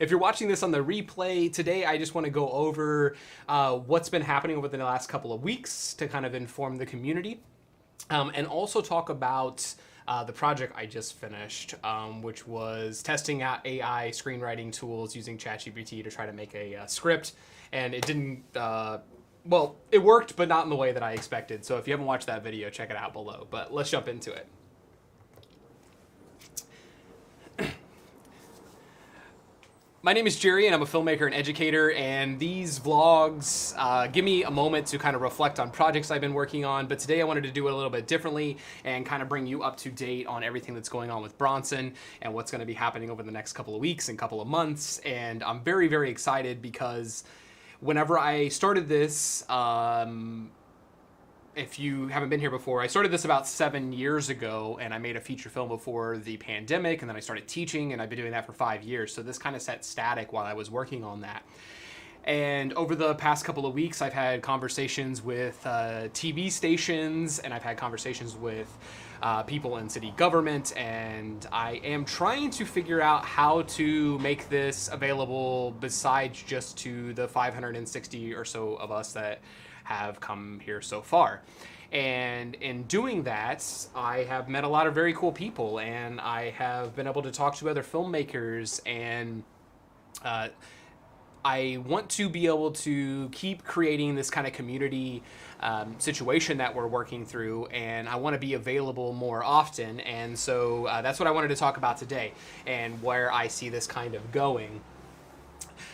if you're watching this on the replay today, I just want to go over what's been happening over the last couple of weeks to kind of inform the community, and also talk about the project I just finished, which was testing out AI screenwriting tools using ChatGPT to try to make a script, and it didn't. Well, it worked, but not in the way that I expected. So if you haven't watched that video, check it out below. But let's jump into it. My name is Jerry, and I'm a filmmaker and educator, and these vlogs give me a moment to kind of reflect on projects I've been working on, but today I wanted to do it a little bit differently and kind of bring you up to date on everything that's going on with Bronson and what's going to be happening over the next couple of weeks and couple of months. And I'm very, very excited because whenever I started this, if you haven't been here before, I started this about 7 years ago, and I made a feature film before the pandemic, and then I started teaching, and I've been doing that for 5 years. So this kind of set static while I was working on that. And over the past couple of weeks, I've had conversations with TV stations, and I've had conversations with people in city government, and I am trying to figure out how to make this available besides just to the 560 or so of us that have come here so far. And in doing that, I have met a lot of very cool people, and I have been able to talk to other filmmakers, and I want to be able to keep creating this kind of community situation that we're working through, and I want to be available more often. And so that's what I wanted to talk about today and where I see this kind of going.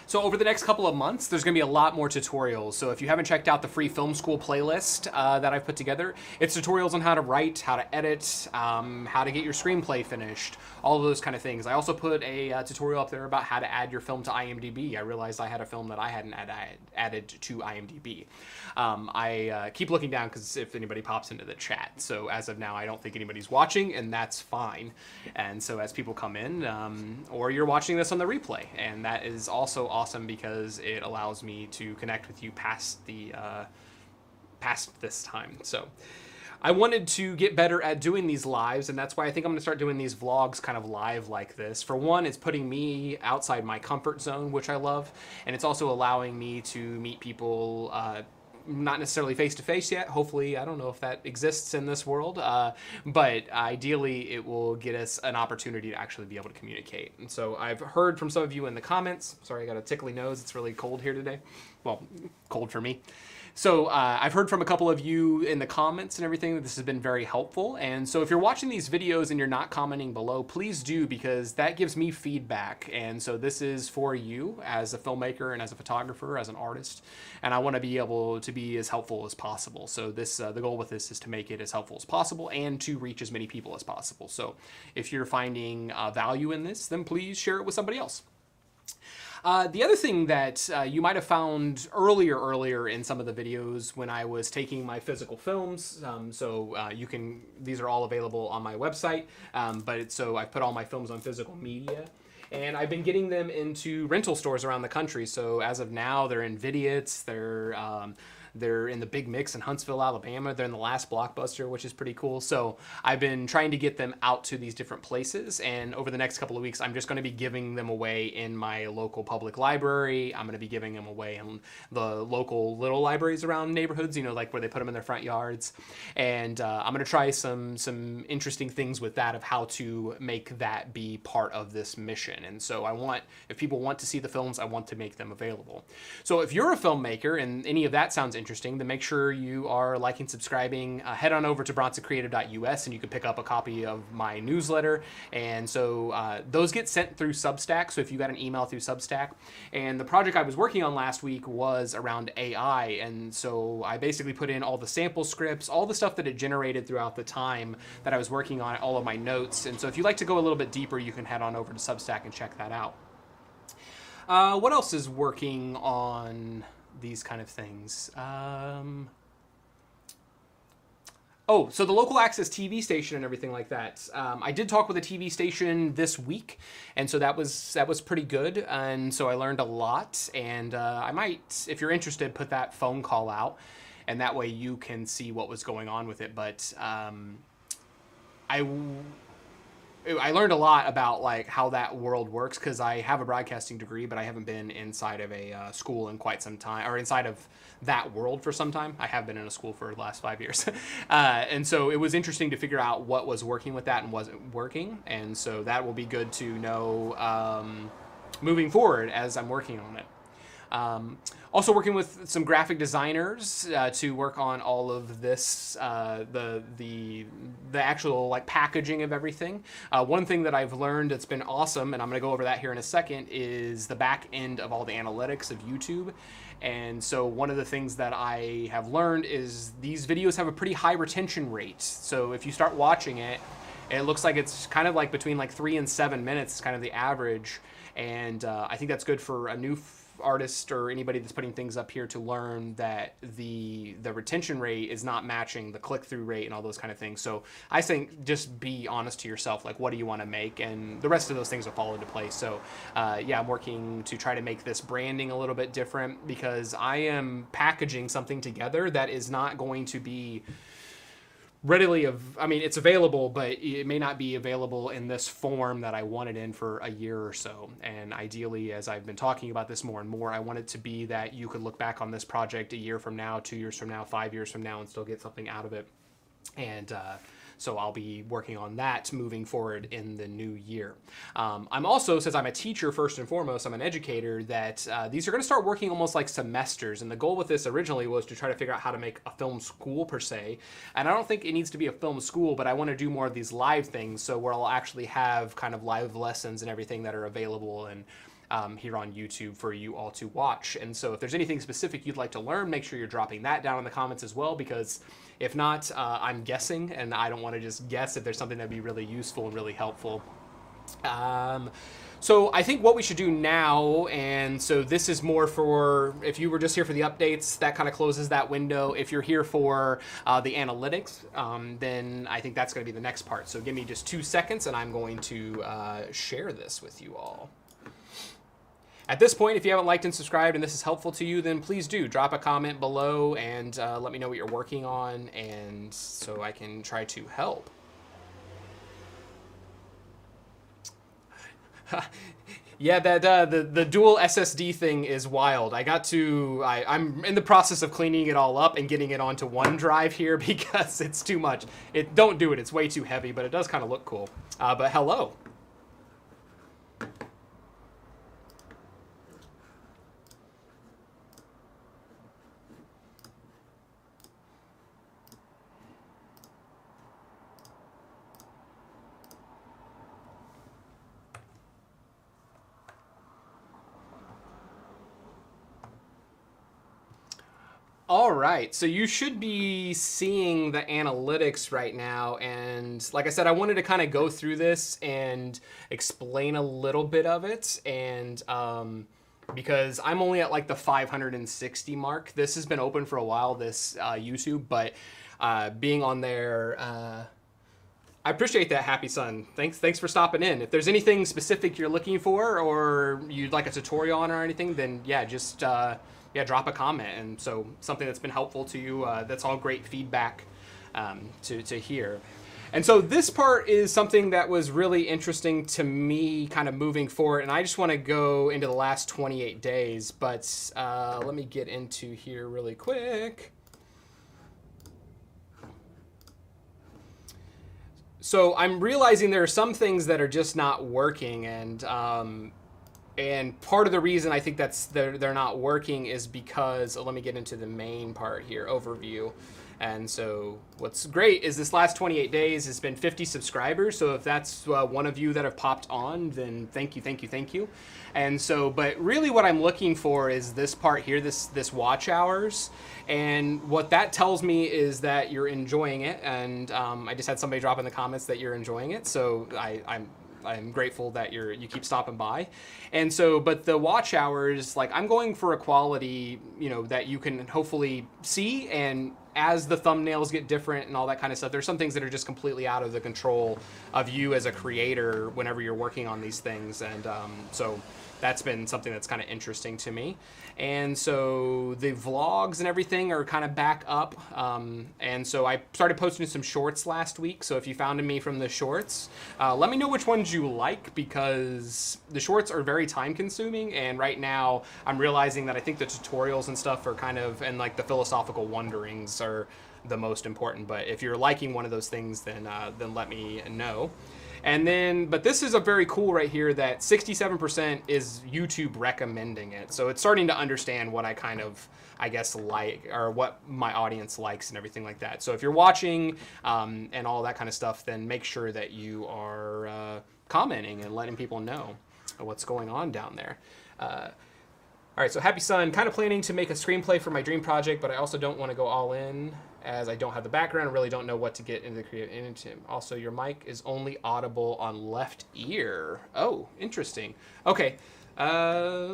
So over the next couple of months, there's going to be a lot more tutorials. So if you haven't checked out the free film school playlist that I've put together, it's tutorials on how to write, how to edit, how to get your screenplay finished, all of those kind of things. I also put a tutorial up there about how to add your film to IMDb. I realized I had a film that I hadn't added to IMDb. I keep looking down because if anybody pops into the chat. So as of now, I don't think anybody's watching, and that's fine. And so as people come in, or you're watching this on the replay, and that is also awesome because it allows me to connect with you past this time. So I wanted to get better at doing these lives, and that's why I think I'm going to start doing these vlogs kind of live like this. For one, it's putting me outside my comfort zone, which I love, and it's also allowing me to meet people not necessarily face-to-face yet. Hopefully, I don't know if that exists in this world, but ideally it will get us an opportunity to actually be able to communicate. And so I've heard from some of you in the comments. Sorry, I got a tickly nose. It's really cold here today. Well, cold for me. So I've heard from a couple of you in the comments and everything that this has been very helpful. And so if you're watching these videos and you're not commenting below, please do, because that gives me feedback. And so this is for you as a filmmaker and as a photographer, as an artist. And I want to be able to be as helpful as possible. So this the goal with this is to make it as helpful as possible and to reach as many people as possible. So if you're finding value in this, then please share it with somebody else. The other thing that you might have found earlier in some of the videos when I was taking my physical films, these are all available on my website, so I put all my films on physical media, and I've been getting them into rental stores around the country. So as of now, they're in Vidiot's, they're in the Big Mix in Huntsville, Alabama. They're in the Last Blockbuster, which is pretty cool. So I've been trying to get them out to these different places. And over the next couple of weeks, I'm just going to be giving them away in my local public library. I'm going to be giving them away in the local little libraries around neighborhoods, like where they put them in their front yards. And I'm going to try some interesting things with that of how to make that be part of this mission. And so if people want to see the films, I want to make them available. So if you're a filmmaker and any of that sounds interesting, then make sure you are liking, subscribing. Head on over to bronsoncreative.us and you can pick up a copy of my newsletter. And so those get sent through Substack. So if you got an email through Substack, and the project I was working on last week was around AI. And so I basically put in all the sample scripts, all the stuff that it generated throughout the time that I was working on it, all of my notes. And so if you'd like to go a little bit deeper, you can head on over to Substack and check that out. What else is working on these kind of things? So the local access TV station and everything like that. I did talk with a TV station this week, and so that was pretty good. And so I learned a lot. And I might, if you're interested, put that phone call out, and that way you can see what was going on with it. But I learned a lot about like how that world works, because I have a broadcasting degree, but I haven't been inside of a school in quite some time, or inside of that world for some time. I have been in a school for the last 5 years. And so it was interesting to figure out what was working with that and wasn't working. And so that will be good to know moving forward as I'm working on it. Also working with some graphic designers to work on all of this, the actual like packaging of everything. One thing that I've learned that's been awesome, and I'm going to go over that here in a second, is the back end of all the analytics of YouTube. And so one of the things that I have learned is these videos have a pretty high retention rate. So if you start watching it, it looks like it's kind of like between like 3 and 7 minutes, kind of the average. And I think that's good for a new artist or anybody that's putting things up here to learn that the retention rate is not matching the click-through rate and all those kind of things. So I think just be honest to yourself, like what do you want to make, and the rest of those things will fall into place. So yeah, I'm working to try to make this branding a little bit different, because I am packaging something together that is not going to be readily I mean, it's available, but it may not be available in this form that I want it in for a year or so. And ideally, as I've been talking about this more and more, I want it to be that you could look back on this project a year from now, 2 years from now, 5 years from now, and still get something out of it. And so I'll be working on that moving forward in the new year. I'm also, since I'm a teacher first and foremost, I'm an educator, that these are going to start working almost like semesters. And the goal with this originally was to try to figure out how to make a film school per se. And I don't think it needs to be a film school, but I want to do more of these live things, so where I'll actually have kind of live lessons and everything that are available and here on YouTube for you all to watch. And so if there's anything specific you'd like to learn, make sure you're dropping that down in the comments as well, because if not, I'm guessing, and I don't want to just guess if there's something that'd be really useful and really helpful. So I think what we should do now, and so this is more for, if you were just here for the updates, that kind of closes that window. If you're here for the analytics, then I think that's going to be the next part. So give me just 2 seconds, and I'm going to share this with you all. At this point, if you haven't liked and subscribed and this is helpful to you, then please do drop a comment below and let me know what you're working on, and so I can try to help. Yeah, that the dual SSD thing is wild. I'm in the process of cleaning it all up and getting it onto OneDrive here because it's too much. Don't do it. It's way too heavy, but it does kind of look cool. But hello. All right, so you should be seeing the analytics right now, and like I said, I wanted to kind of go through this and explain a little bit of it, and because I'm only at like the 560 mark. This has been open for a while, this YouTube, but being on there, I appreciate that, Happy Son. Thanks for stopping in. If there's anything specific you're looking for, or you'd like a tutorial on or anything, then yeah, just yeah, drop a comment. And so something that's been helpful to you, that's all great feedback to hear. And so this part is something that was really interesting to me kind of moving forward. And I just want to go into the last 28 days, but let me get into here really quick. So I'm realizing there are some things that are just not working, and part of the reason I think they're not working is because, let me get into the main part here, overview. And so what's great is this last 28 days has been 50 subscribers. So if that's one of you that have popped on, then thank you, thank you, thank you. And so, but really what I'm looking for is this part here, this watch hours. And what that tells me is that you're enjoying it. And I just had somebody drop in the comments that you're enjoying it. So I'm grateful that you keep stopping by. And so, but the watch hours, like I'm going for a quality, you know, that you can hopefully see, and as the thumbnails get different and all that kind of stuff, there's some things that are just completely out of the control of you as a creator whenever you're working on these things. And so that's been something that's kind of interesting to me. And so the vlogs and everything are kind of back up. And so I started posting some shorts last week. So if you found me from the shorts, let me know which ones you like, because the shorts are very time consuming. And right now I'm realizing that I think the tutorials and stuff are kind of, and like the philosophical wonderings are the most important. But if you're liking one of those things, then let me know. And then, but this is a very cool right here that 67% is YouTube recommending it. So it's starting to understand what I kind of, I guess, like, or what my audience likes and everything like that. So if you're watching and all that kind of stuff, then make sure that you are commenting and letting people know what's going on down there. All right, so Happy Son, kind of planning to make a screenplay for my dream project, but I also don't want to go all in as I don't have the background and really don't know what to get into the creative into. Also, your mic is only audible on left ear. Oh, interesting. Okay. I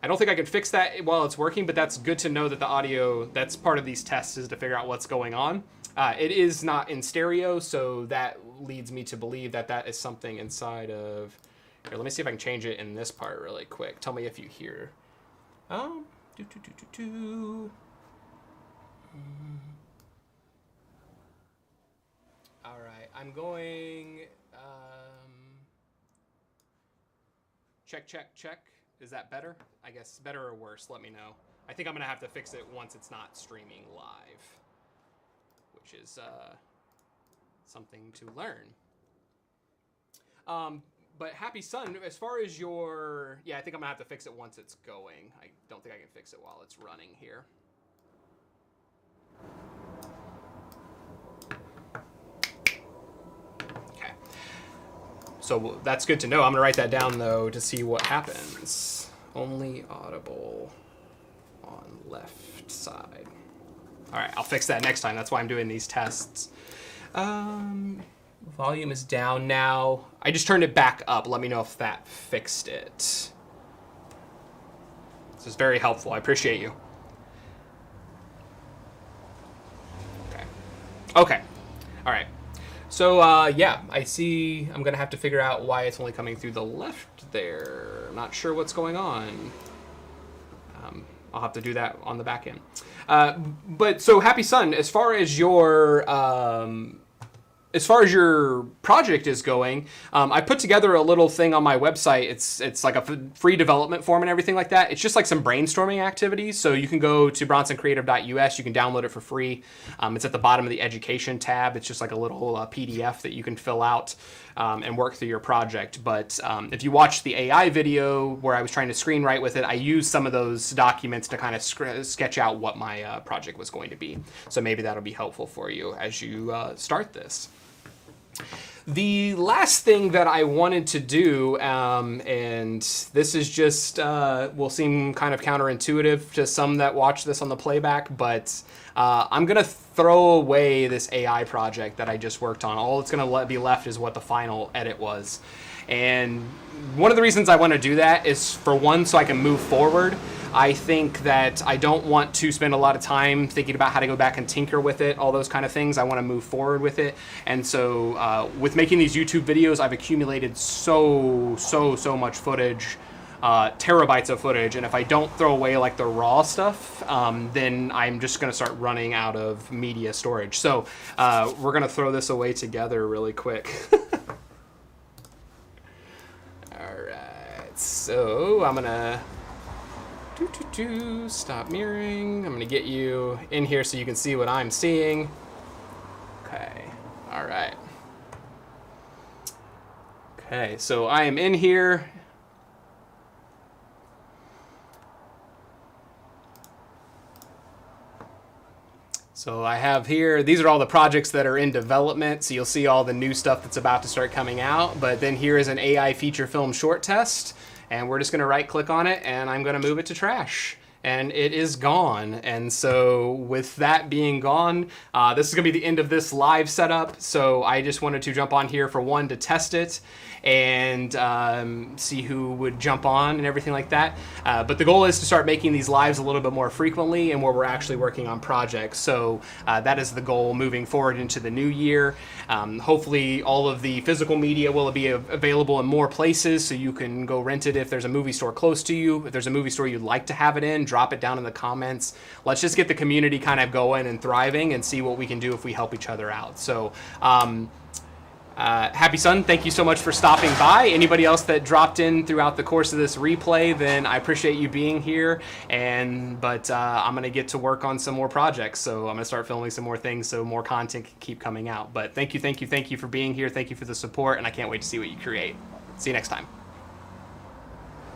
don't think I can fix that while it's working, but that's good to know that the audio, that's part of these tests, is to figure out what's going on. It is not in stereo, so that leads me to believe that that is something inside of... Here, let me see if I can change it in this part really quick. Tell me if you hear. All right, I'm going. Check, check, check. Is that better? I guess better or worse. Let me know. I think I'm gonna have to fix it once it's not streaming live, which is something to learn. But Happy Son, as far as your... Yeah, I think I'm going to have to fix it once it's going. I don't think I can fix it while it's running here. Okay. So that's good to know. I'm going to write that down, though, to see what happens. Only audible on left side. All right, I'll fix that next time. That's why I'm doing these tests. Volume is down now. I just turned it back up. Let me know if that fixed it. This is very helpful. I appreciate you. Okay. Okay. All right. So, yeah, I see I'm going to have to figure out why it's only coming through the left there. I'm not sure what's going on. I'll have to do that on the back end. But so, Happy Son, as far as your project is going, I put together a little thing on my website. It's like a free development form and everything like that. It's just like some brainstorming activities. So you can go to bronsoncreative.us. You can download it for free. It's at the bottom of the education tab. It's just like a little PDF that you can fill out and work through your project. But if you watch the AI video where I was trying to screenwrite with it, I used some of those documents to kind of sketch out what my project was going to be. So maybe that'll be helpful for you as you start this. The last thing that I wanted to do, and this is just, will seem kind of counterintuitive to some that watch this on the playback, but I'm going to throw away this AI project that I just worked on. All it's going to be left is what the final edit was. And one of the reasons I want to do that is, for one, so I can move forward. I think that I don't want to spend a lot of time thinking about how to go back and tinker with it, all those kind of things. I want to move forward with it. And so with making these YouTube videos, I've accumulated so much footage, terabytes of footage. And if I don't throw away like the raw stuff, then I'm just going to start running out of media storage. So we're going to throw this away together really quick. All right, so I'm going to stop mirroring. I'm going to get you in here so you can see what I'm seeing. Okay, all right. Okay, so I am in here. So I have here, these are all the projects that are in development. So you'll see all the new stuff that's about to start coming out. But then here is an AI feature film short test. And we're just going to right click on it and I'm going to move it to trash. and it is gone. And so with that being gone, this is gonna be the end of this live setup. So I just wanted to jump on here for one, to test it and see who would jump on and everything like that. But the goal is to start making these lives a little bit more frequently, and where we're actually working on projects. So that is the goal moving forward into the new year. Hopefully all of the physical media will be available in more places, so you can go rent it if there's a movie store close to you. If there's a movie store you'd like to have it in, drop it down in the comments. Let's just get the community kind of going and thriving, and see what we can do if we help each other out. So Happy Sun, thank you so much for stopping by. Anybody else that dropped in throughout the course of this replay, then I appreciate you being here. But I'm going to get to work on some more projects. So I'm going to start filming some more things so more content can keep coming out. But thank you for being here. Thank you for the support, and I can't wait to see what you create. See you next time.